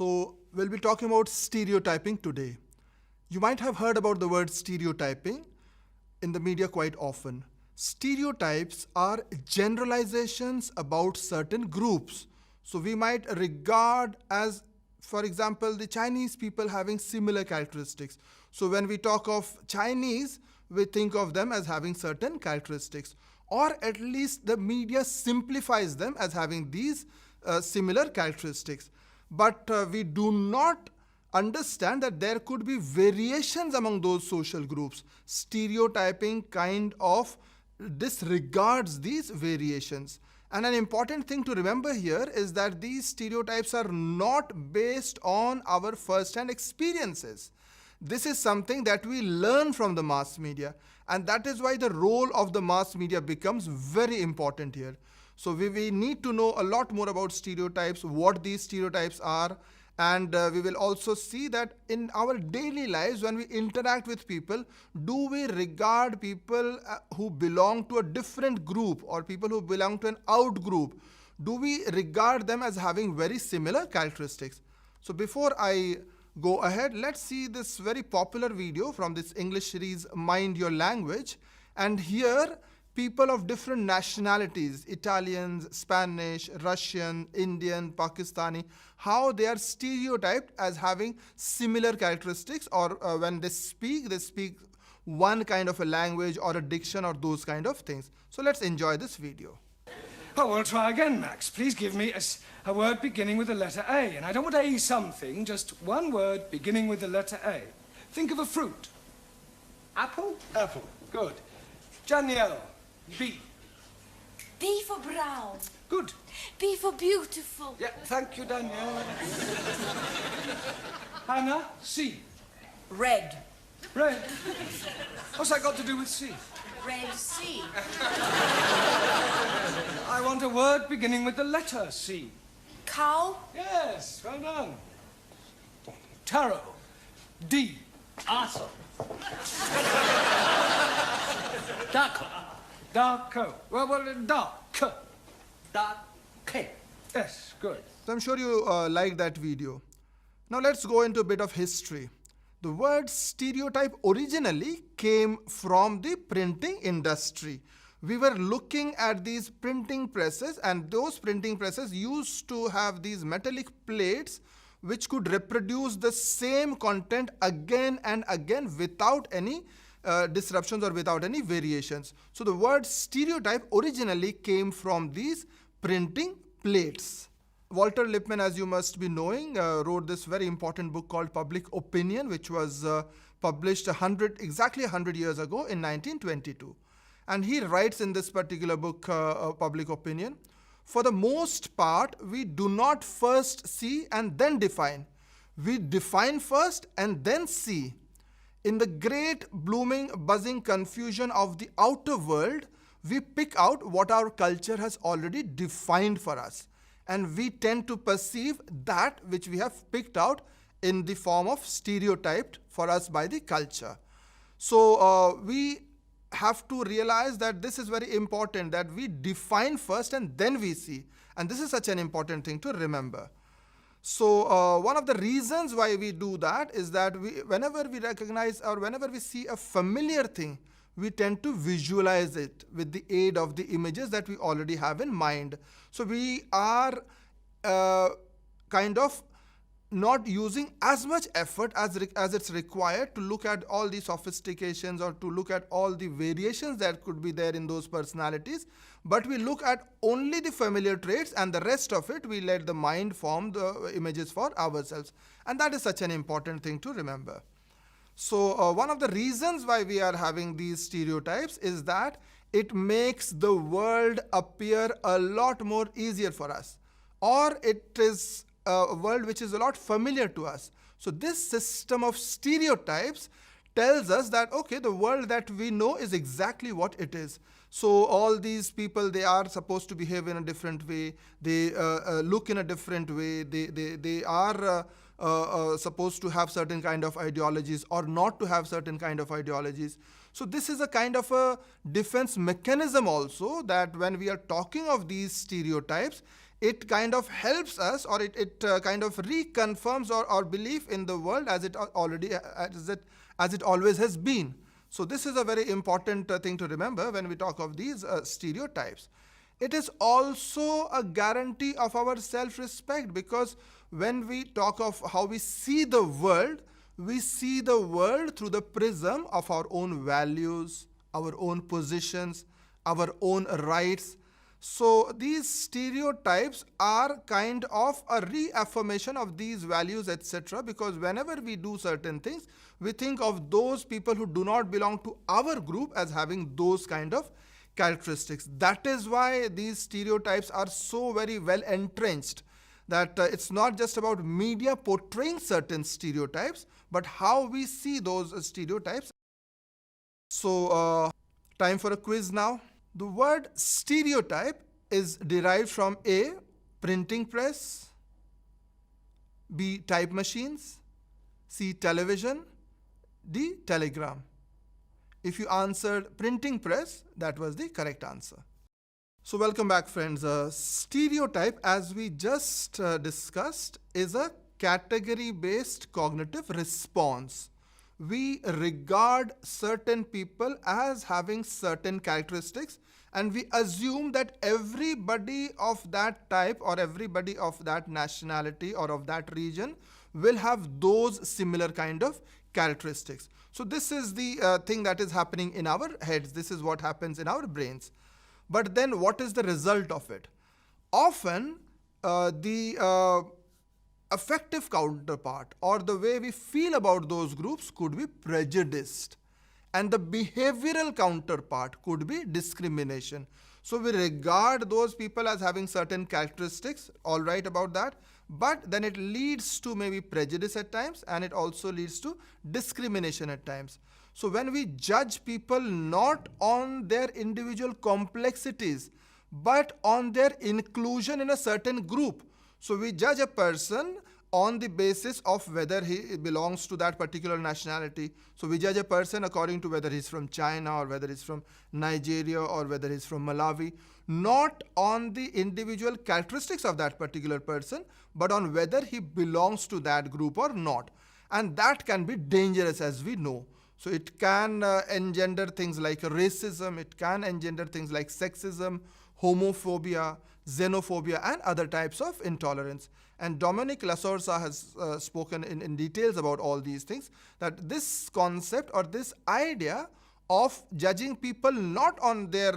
So we'll be talking about stereotyping today. You might have heard about the word stereotyping in the media quite often. Stereotypes are generalizations about certain groups. So we might regard as, for example, the Chinese people having similar characteristics. So when we talk of Chinese, we think of them as having certain characteristics, or at least the media simplifies them as having these similar characteristics. But we do not understand that there could be variations among those social groups. Stereotyping kind of disregards these variations. And an important thing to remember here is that these stereotypes are not based on our first-hand experiences. This is something that we learn from the mass media, and that is why the role of the mass media becomes very important here. So we need to know a lot more about stereotypes, what these stereotypes are, and we will also see that in our daily lives when we interact with people, do we regard people who belong to a different group or people who belong to an out group, do we regard them as having very similar characteristics? So before I go ahead, let's see this very popular video from this English series Mind Your Language. And here people of different nationalities, Italians, Spanish, Russian, Indian, Pakistani, how they are stereotyped as having similar characteristics, or when they speak one kind of a language or a diction or those kind of things. So let's enjoy this video. Oh, well, try again, Max. Please give me a word beginning with the letter A. And I don't want A something, just one word beginning with the letter A. Think of a fruit. Apple? Apple. Good. Danielle. B. B for brown. Good. B for beautiful. Yeah, thank you, Danielle. Hannah. C. Red. Red. What's that got to do with C? Red C. I want a word beginning with the letter C. Cow. Yes, well done. Tarot. D. Awesome. Duck. Darko. Well, dark. Duck. Yes, good. So I'm sure you like that video. Now let's go into a bit of history. The word stereotype originally came from the printing industry. We were looking at these printing presses, and those printing presses used to have these metallic plates which could reproduce the same content again and again without any disruptions or without any variations. So the word stereotype originally came from these printing plates. Walter Lippmann, as you must be knowing, wrote this very important book called Public Opinion, which was published exactly 100 years ago in 1922. And he writes in this particular book, Public Opinion, for the most part, we do not first see and then define. We define first and then see. In the great blooming, buzzing confusion of the outer world, we pick out what our culture has already defined for us. And we tend to perceive that which we have picked out in the form of stereotyped for us by the culture. So we have to realize that this is very important, that we define first and then we see. And this is such an important thing to remember. So one of the reasons why we do that is that whenever we recognize or whenever we see a familiar thing, we tend to visualize it with the aid of the images that we already have in mind. So we are kind of not using as much effort as it's required to look at all the sophistications or to look at all the variations that could be there in those personalities, but we look at only the familiar traits, and the rest of it we let the mind form the images for ourselves. And that is such an important thing to remember. So one of the reasons why we are having these stereotypes is that it makes the world appear a lot more easier for us, or it is a world which is a lot familiar to us. So this system of stereotypes tells us that, okay, the world that we know is exactly what it is. So all these people, they are supposed to behave in a different way, they look in a different way, they are supposed to have certain kind of ideologies or not to have certain kind of ideologies. So this is a kind of a defense mechanism also, that when we are talking of these stereotypes, it kind of helps us, or it kind of reconfirms our belief in the world as it always has been. So this is a very important thing to remember when we talk of these stereotypes. It is also a guarantee of our self-respect, because when we talk of how we see the world through the prism of our own values, our own positions, our own rights. So these stereotypes are kind of a reaffirmation of these values, etc. Because whenever we do certain things, we think of those people who do not belong to our group as having those kind of characteristics. That is why these stereotypes are so very well entrenched, that it's not just about media portraying certain stereotypes, but how we see those stereotypes. So time for a quiz now. The word stereotype is derived from A, printing press, B, type machines, C, television, D, telegram. If you answered printing press, that was the correct answer. So welcome back, friends. Stereotype, as we just discussed, is a category-based cognitive response. We regard certain people as having certain characteristics, and we assume that everybody of that type or everybody of that nationality or of that region will have those similar kind of characteristics. So this is the thing that is happening in our heads. This is what happens in our brains. But then what is the result of it? Often the affective counterpart, or the way we feel about those groups, could be prejudiced, and the behavioral counterpart could be discrimination. So we regard those people as having certain characteristics, all right about that, but then it leads to maybe prejudice at times, and it also leads to discrimination at times. So when we judge people not on their individual complexities, but on their inclusion in a certain group. So we judge a person on the basis of whether he belongs to that particular nationality. So we judge a person according to whether he's from China, or whether he's from Nigeria, or whether he's from Malawi, not on the individual characteristics of that particular person, but on whether he belongs to that group or not. And that can be dangerous, as we know. So it can engender things like racism, it can engender things like sexism, homophobia, xenophobia, and other types of intolerance. And Dominic Lasorsa has spoken in details about all these things, that this concept or this idea of judging people not on their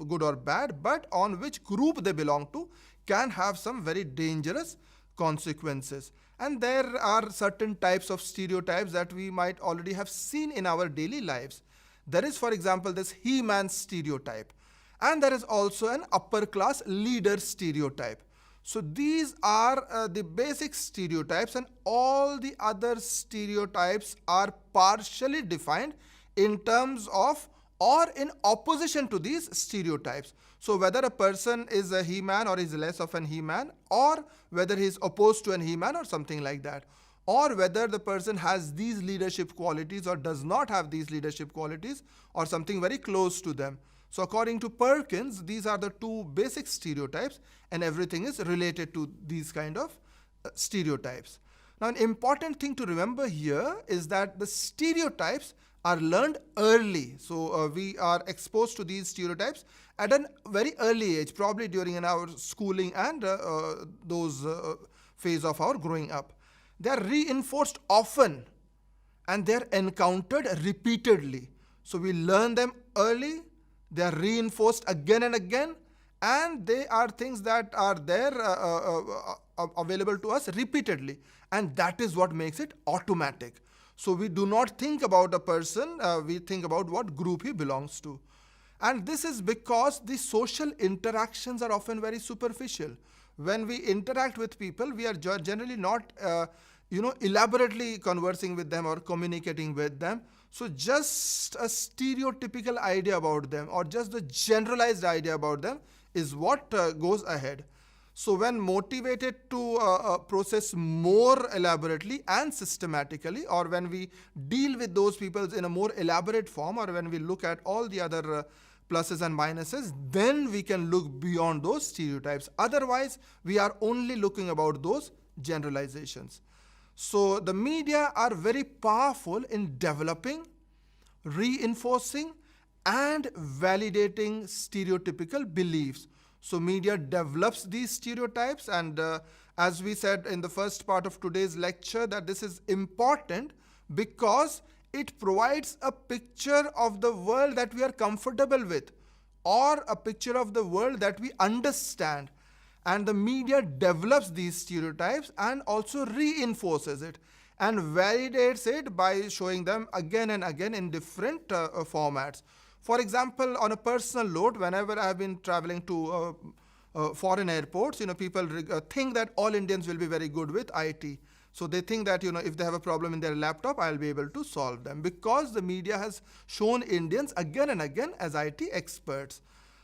good or bad, but on which group they belong to, can have some very dangerous consequences. And there are certain types of stereotypes that we might already have seen in our daily lives. There is, for example, this he-man stereotype. And there is also an upper class leader stereotype. So these are the basic stereotypes, and all the other stereotypes are partially defined in terms of or in opposition to these stereotypes. So whether a person is a he-man or is less of an he-man, or whether he is opposed to an he-man or something like that, or whether the person has these leadership qualities or does not have these leadership qualities, or something very close to them. So according to Perkins, these are the two basic stereotypes, and everything is related to these kind of stereotypes. Now, an important thing to remember here is that the stereotypes are learned early. So we are exposed to these stereotypes at a very early age, probably during our schooling and those phase of our growing up. They are reinforced often, and they are encountered repeatedly. So we learn them early, they are reinforced again and again, and they are things that are there available to us repeatedly, and that is what makes it automatic. So we do not think about a person, we think about what group he belongs to. And this is because the social interactions are often very superficial. When we interact with people, we are generally not elaborately conversing with them or communicating with them. So just a stereotypical idea about them, or just the generalized idea about them, is what goes ahead. So when motivated to process more elaborately and systematically, or when we deal with those people in a more elaborate form, or when we look at all the other pluses and minuses, then we can look beyond those stereotypes. Otherwise, we are only looking about those generalizations. So the media are very powerful in developing, reinforcing, and validating stereotypical beliefs. So media develops these stereotypes, and as we said in the first part of today's lecture, that this is important because it provides a picture of the world that we are comfortable with, or a picture of the world that we understand. And the media develops these stereotypes and also reinforces it and validates it by showing them again and again in different formats. For example, on a personal note, whenever I have been traveling to foreign airports, people think that all Indians will be very good with IT. So they think that, if they have a problem in their laptop, I'll be able to solve them, because the media has shown Indians again and again as IT experts.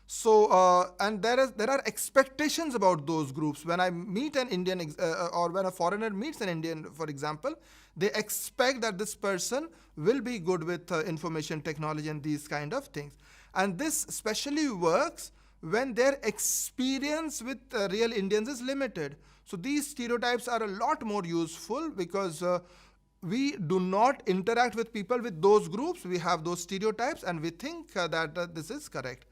So, and there are expectations about those groups. When I meet an Indian or when a foreigner meets an Indian, for example, they expect that this person will be good with information technology and these kind of things. And this especially works when their experience with real Indians is limited. So these stereotypes are a lot more useful because we do not interact with people with those groups. We have those stereotypes and we think that this is correct.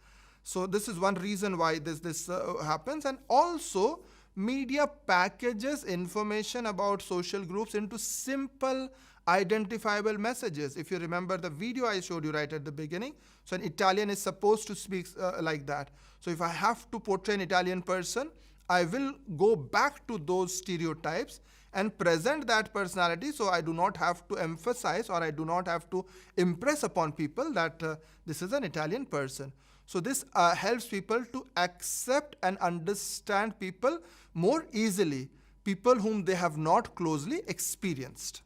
So this is one reason why this happens. And also, media packages information about social groups into simple, identifiable messages. If you remember the video I showed you right at the beginning, so an Italian is supposed to speak like that. So if I have to portray an Italian person, I will go back to those stereotypes and present that personality, so I do not have to emphasize or I do not have to impress upon people that this is an Italian person. So this helps people to accept and understand people more easily, people whom they have not closely experienced.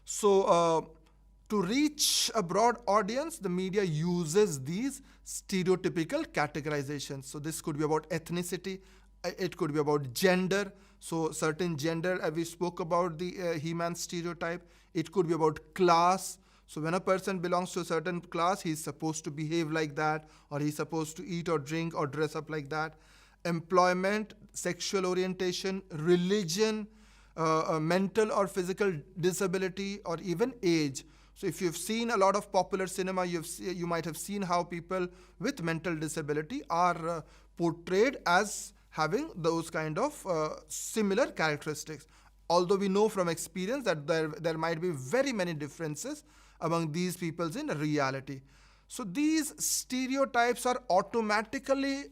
So to reach a broad audience, the media uses these stereotypical categorizations. So this could be about ethnicity, it could be about gender. So certain gender, we spoke about the He-Man stereotype. It could be about class. So when a person belongs to a certain class, he's supposed to behave like that, or he's supposed to eat or drink or dress up like that. Employment, sexual orientation, religion, mental or physical disability, or even age. So if you've seen a lot of popular cinema, you might have seen how people with mental disability are portrayed as having those kind of similar characteristics. Although we know from experience that there might be very many differences among these peoples in reality. So these stereotypes are automatically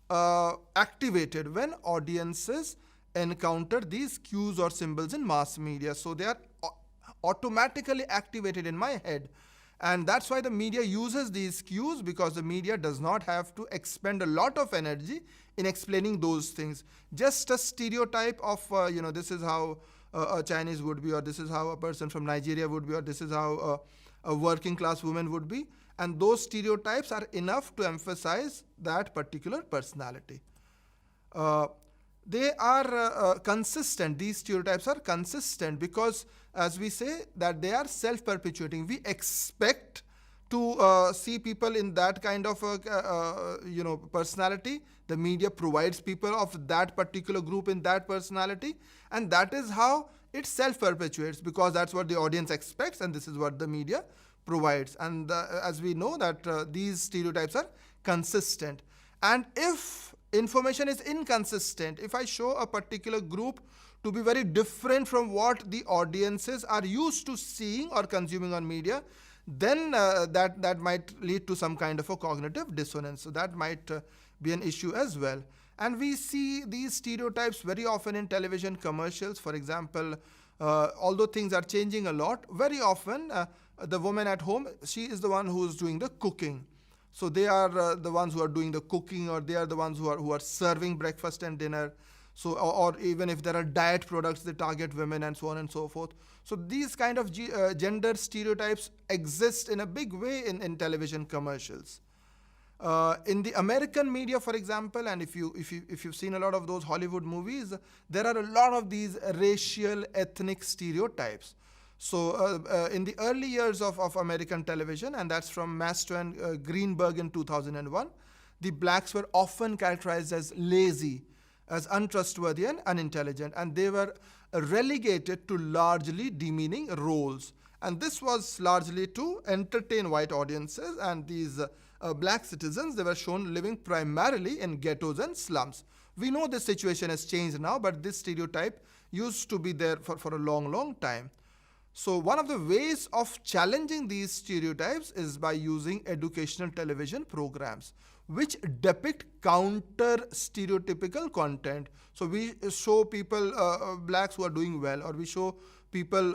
activated when audiences encounter these cues or symbols in mass media. So they are automatically activated in my head. And that's why the media uses these cues, because the media does not have to expend a lot of energy in explaining those things. Just a stereotype of, this is how a Chinese would be, or this is how a person from Nigeria would be, or this is how a working class woman would be. And those stereotypes are enough to emphasize that particular personality. They are consistent. These stereotypes are consistent because, as we say, that they are self-perpetuating. We expect to see people in that kind of personality. The media provides people of that particular group in that personality, and that is how it self-perpetuates, because that's what the audience expects, and this is what the media provides. And as we know that these stereotypes are consistent. And if information is inconsistent, if I show a particular group to be very different from what the audiences are used to seeing or consuming on media, then that might lead to some kind of a cognitive dissonance. So that might be an issue as well. And we see these stereotypes very often in television commercials. For example, although things are changing a lot, very often the woman at home, she is the one who is doing the cooking. So they are the ones who are doing the cooking, or they are the ones who are serving breakfast and dinner. So, or even if there are diet products, they target women and so on and so forth. So these kind of gender stereotypes exist in a big way in television commercials. In the American media, for example, and if you've seen a lot of those Hollywood movies, there are a lot of these racial, ethnic stereotypes. So in the early years of American television, and that's from Masto and Greenberg in 2001, the blacks were often characterized as lazy, as untrustworthy and unintelligent, and they were relegated to largely demeaning roles. And this was largely to entertain white audiences, and these black citizens, they were shown living primarily in ghettos and slums. We know this situation has changed now, but this stereotype used to be there for a long, long time. So one of the ways of challenging these stereotypes is by using educational television programs which depict counter stereotypical content. So we show people, blacks who are doing well, or we show people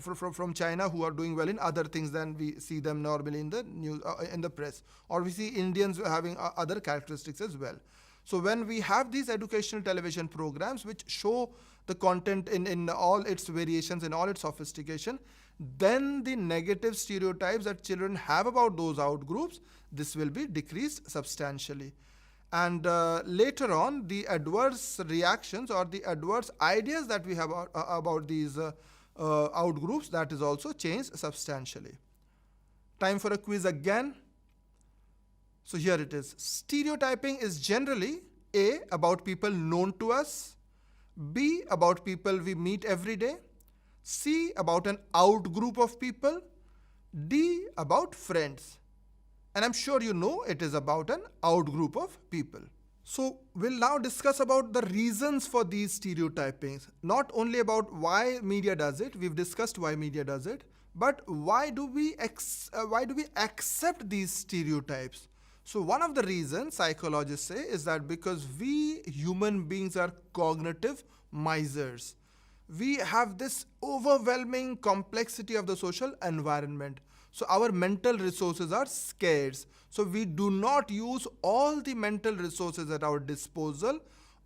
from China who are doing well in other things than we see them normally in the news, in the press, or we see Indians having other characteristics as well. So when we have these educational television programs which show the content in all its variations, in all its sophistication, then the negative stereotypes that children have about those outgroups, this will be decreased substantially. And later on, the adverse reactions or the adverse ideas that we have about these outgroups, that is also changed substantially. Time for a quiz again. So here it is. Stereotyping is generally A, about people known to us, B, about people we meet every day, C, about an outgroup of people, D, about friends. And I'm sure you know it is about an outgroup of people. So we'll now discuss about the reasons for these stereotypings. Not only about why media does it, we've discussed why media does it, but why do we accept these stereotypes? So one of the reasons psychologists say is that because we human beings are cognitive misers. We have this overwhelming complexity of the social environment. So our mental resources are scarce. So we do not use all the mental resources at our disposal.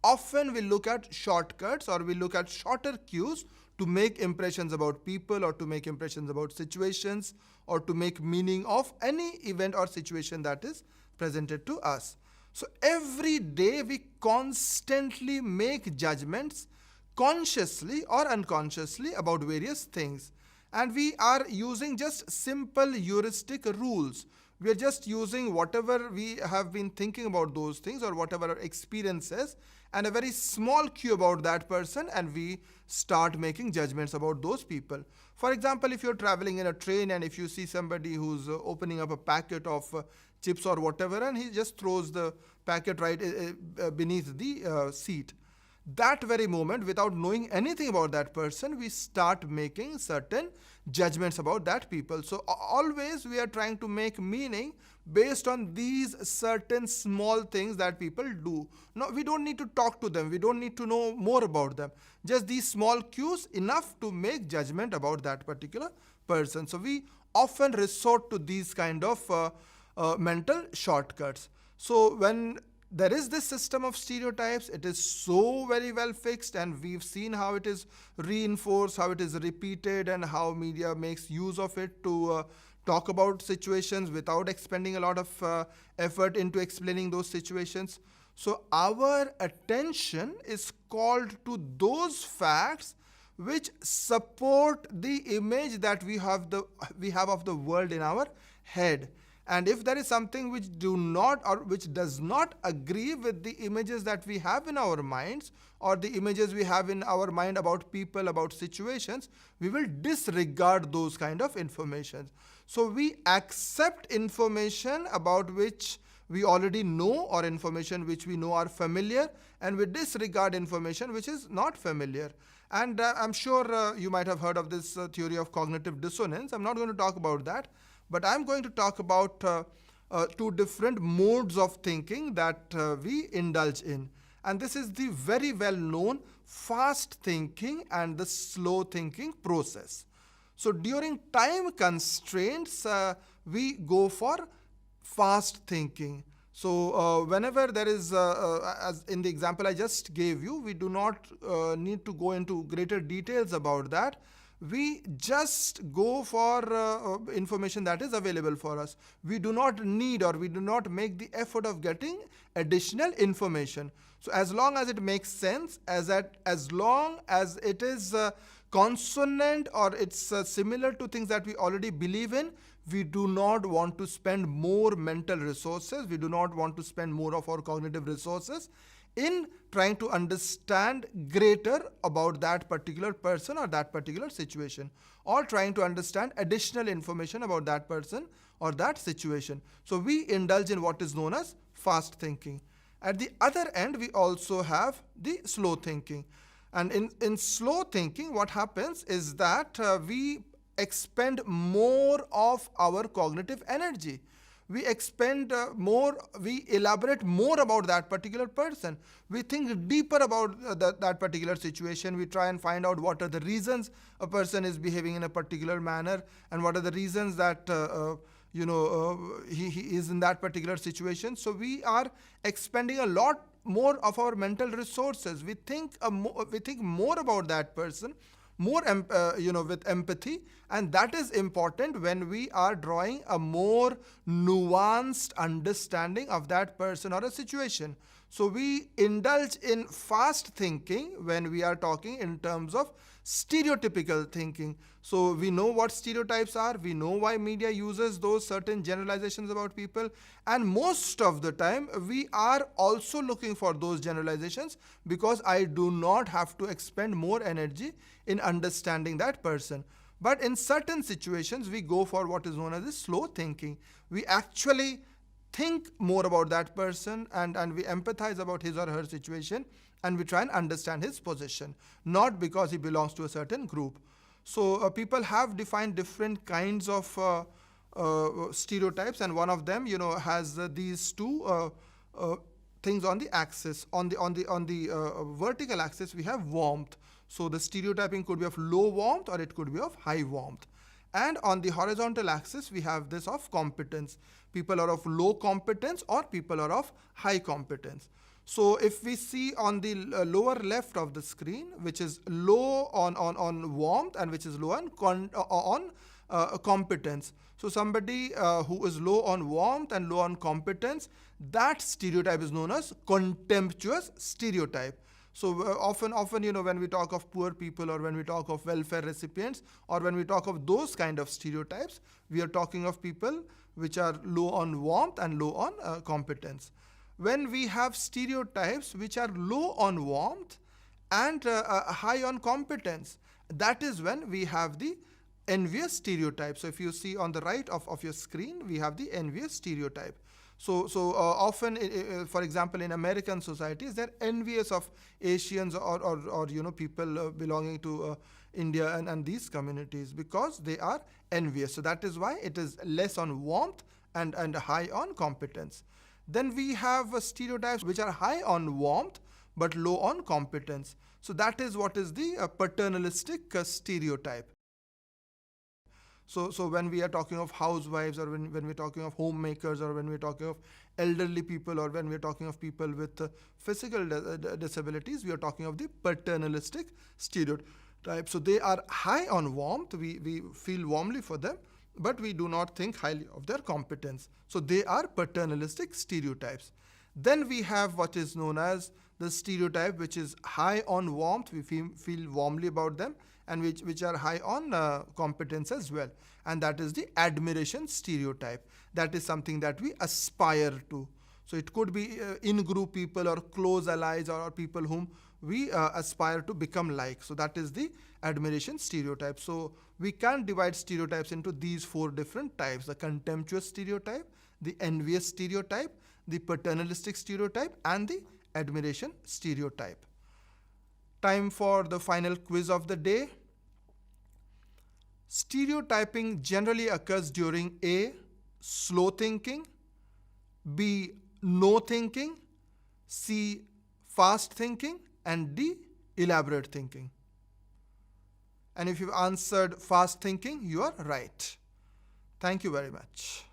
Often we look at shortcuts, or we look at shorter cues to make impressions about people, or to make impressions about situations, or to make meaning of any event or situation that is presented to us. So every day we constantly make judgments, consciously or unconsciously, about various things. And we are using just simple heuristic rules. We are just using whatever we have been thinking about those things, or whatever our experience is, and a very small cue about that person, and we start making judgments about those people. For example, if you're traveling in a train and if you see somebody who's opening up a packet of chips or whatever, and he just throws the packet right beneath the seat. That very moment, without knowing anything about that person, we start making certain judgments about that people. So always we are trying to make meaning based on these certain small things that people do. No, we don't need to talk to them. We don't need to know more about them. Just these small cues enough to make judgment about that particular person. So we often resort to these kind of mental shortcuts. So when there is this system of stereotypes, it is so very well fixed, and we've seen how it is reinforced, how it is repeated, and how media makes use of it to talk about situations without expending a lot of effort into explaining those situations. So our attention is called to those facts which support the image that we have of the world in our head. And if there is something which does not agree with the images that we have in our minds, or the images we have in our mind about people, about situations, we will disregard those kind of information. So we accept information about which we already know, or information which we know are familiar, and we disregard information which is not familiar. And I'm sure you might have heard of this theory of cognitive dissonance. I'm not going to talk about that. But I'm going to talk about two different modes of thinking that we indulge in. And this is the very well-known fast thinking and the slow thinking process. So during time constraints, we go for fast thinking. So whenever there is, as in the example I just gave you, we do not need to go into greater details about that. We just go for information that is available for us. We do not need, or we do not make the effort of getting additional information. So as long as it makes sense, as long as it is consonant or it's similar to things that we already believe in, we do not want to spend more mental resources. We do not want to spend more of our cognitive resources in trying to understand greater about that particular person or that particular situation, or trying to understand additional information about that person or that situation. So we indulge in what is known as fast thinking. At the other end, we also have the slow thinking. And in slow thinking, what happens is that we expend more of our cognitive energy. We expend we elaborate more about that particular person. We think deeper about that particular situation. We try and find out what are the reasons a person is behaving in a particular manner, and what are the reasons that he is in that particular situation. So we are expending a lot more of our mental resources. We think more about that person, more with empathy, and that is important when we are drawing a more nuanced understanding of that person or a situation. So we indulge in fast thinking when we are talking in terms of stereotypical thinking. So we know what stereotypes are, we know why media uses those certain generalizations about people, and most of the time we are also looking for those generalizations because I do not have to expend more energy in understanding that person. But in certain situations we go for what is known as the slow thinking. We actually think more about that person, and we empathize about his or her situation, and we try and understand his position, not because he belongs to a certain group. So people have defined different kinds of stereotypes, and one of them has these two things on the axis. On the vertical axis we have warmth. So the stereotyping could be of low warmth or it could be of high warmth. And on the horizontal axis we have this of competence. People are of low competence or people are of high competence. So if we see on the lower left of the screen, which is low on warmth and which is low on competence. So somebody who is low on warmth and low on competence, that stereotype is known as contemptuous stereotype. So often when we talk of poor people, or when we talk of welfare recipients, or when we talk of those kind of stereotypes, we are talking of people which are low on warmth and low on competence. When we have stereotypes which are low on warmth and high on competence, that is when we have the envious stereotype. So if you see on the right of your screen, we have the envious stereotype. So often, for example, in American societies, they're envious of Asians or people belonging to India and these communities because they are envious. So that is why it is less on warmth and high on competence. Then we have stereotypes which are high on warmth but low on competence. So that is what is the paternalistic stereotype. So when we are talking of housewives, or when we're talking of homemakers, or when we're talking of elderly people, or when we're talking of people with physical disabilities, we are talking of the paternalistic stereotype. So they are high on warmth, we feel warmly for them, but we do not think highly of their competence. So they are paternalistic stereotypes. Then we have what is known as the stereotype which is high on warmth, we feel warmly about them, and which are high on competence as well. And that is the admiration stereotype. That is something that we aspire to. So it could be in-group people or close allies or people whom we aspire to become like. So that is the admiration stereotype. So we can divide stereotypes into these four different types: the contemptuous stereotype, the envious stereotype, the paternalistic stereotype, and the admiration stereotype. Time for the final quiz of the day. Stereotyping generally occurs during A, slow thinking, B, no thinking, C, fast thinking, and D, elaborate thinking. And if you've answered fast thinking, you are right. Thank you very much.